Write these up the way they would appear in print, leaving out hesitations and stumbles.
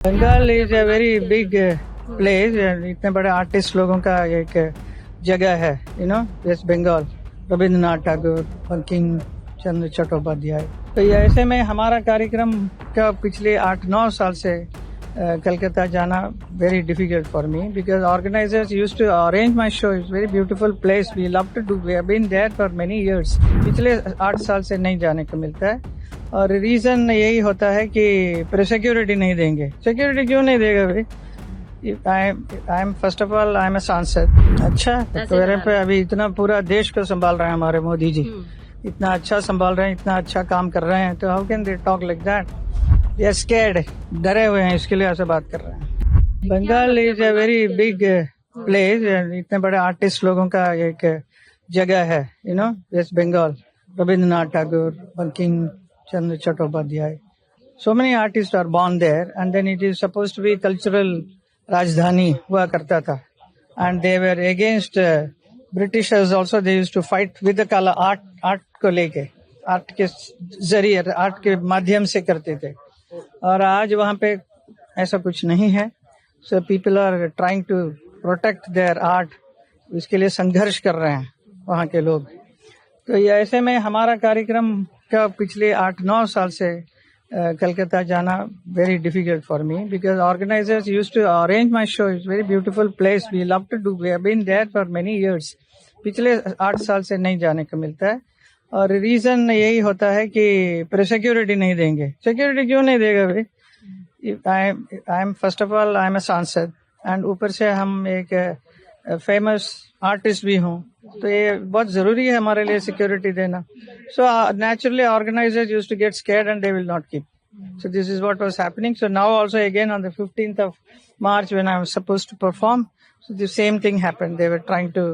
Bengal is a very big place. इतने बड़े artist लोगों का एक जगह है, वेस्ट बंगाल। रविंद्रनाथ टैगोर, बंकिम चंद्र चट्टोपाध्याय। तो ये ऐसे में हमारा कार्यक्रम का पिछले 8-9 साल से कलकत्ता जाना very difficult for me, because organisers used to arrange my show. It's very beautiful place, we love to do, we have been there for many years. पिछले 8 साल से नहीं जाने को मिलता है, और रीजन यही होता है कि सिक्योरिटी नहीं देंगे। सिक्योरिटी क्यों नहीं देगा भाई? I am first of all I am a सांसद। अच्छा, तो मेरे पे अभी इतना पूरा देश को संभाल रहे हैं हमारे मोदी जी, इतना अच्छा संभाल रहे हैं, इतना अच्छा काम कर रहे हैं, तो how can they talk like that? They are scared, डरे हुए हैं, इसके लिए ऐसे बात कर रहे हैं। Bengal is a very big place. इतने बड़े आर्टिस्ट लोगों का एक जगह है, West Bengal. Rabindranath Tagore, Bankim Chandra Chattopadhyay. So many artists are born there, and then it is supposed to be cultural Rajdhani हुआ करता था, and they were against Britishers also. They used to fight with the color art को लेके, art के जरिए, art के माध्यम से करते थे, और आज वहाँ पे ऐसा कुछ नहीं है। So people are trying to protect their art, इसके लिए संघर्ष कर रहे हैं वहाँ के लोग। तो ये ऐसे में हमारा कार्यक्रम का पिछले 8-9 साल से कलकत्ता जाना very difficult for me, because organisers used to arrange my show. It's very beautiful place, we love to do, we have been there for many years. पिछले 8 साल से नहीं जाने को मिलता है, और रीजन यही होता है कि सिक्योरिटी नहीं देंगे। सिक्योरिटी क्यों नहीं देगा भाई? I am first of all I am a सांसद, एंड ऊपर से हम एक फेमस आर्टिस्ट भी हूँ, तो ये बहुत जरूरी है हमारे लिए सिक्योरिटी देना। So naturally organisers used to get scared and they will not keep. So this is what was happening. So now also again on the 15th of March when I was supposed to perform, so the same thing happened. They were trying to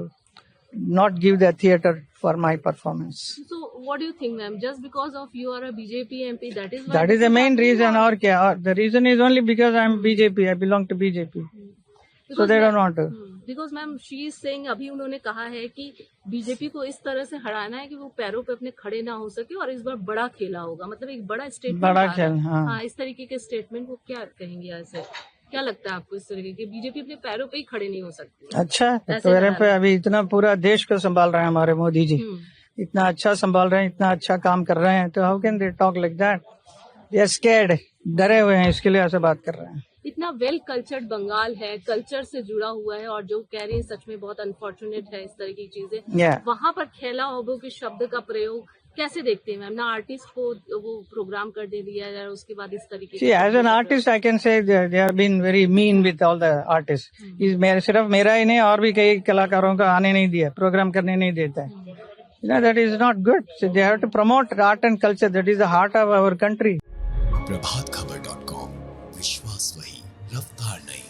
not give the theater for my performance. So what do you think, ma'am? Just because of you are a BJP MP, that is why that is the main reason, or क्या? The reason is only because I am BJP. I belong to BJP. So they don't want to. Because ma'am she is saying, अभी उन्होंने कहा है कि BJP को इस तरह से हराना है कि वो पैरों पे अपने खड़े ना हो सके, और इस बार बड़ा खेला होगा, मतलब एक बड़ा स्टेटमेंट, बड़ा खेल। हाँ, इस तरीके के स्टेटमेंट को क्या कहेंगे? ऐसे क्या लगता है आपको, इस तरीके के बीजेपी अपने पैरों पे ही खड़े नहीं हो सकती? अच्छा, तो मेरे पे अभी इतना पूरा देश को संभाल रहे हैं हमारे मोदी जी, इतना अच्छा संभाल रहे हैं, इतना अच्छा काम कर रहे हैं, तो how can they talk like that? They are scared, डरे हुए हैं, इसके लिए ऐसे बात कर रहे हैं। इतना वेल कल्चर्ड बंगाल है, कल्चर से जुड़ा हुआ है, और जो कह रही है सच में बहुत अनफॉर्चुनेट है इस तरह की चीजें। वहाँ पर खेला होबो के शब्द का प्रयोग कैसे देखते हैं मैम? ना आर्टिस्ट को वो प्रोग्राम कर दे दिया जाए, उसके बाद इस तरीके से। As an artist I can say they have been very mean with all the artist. सिर्फ मेरा ही नहीं, और भी कई कलाकारों को आने नहीं दिया, प्रोग्राम करने नहीं देता है। That is not good. They have to promote art and culture, that is the heart of our country. प्रभातखबर.com, विश्वास वही, रफ्तार नहीं।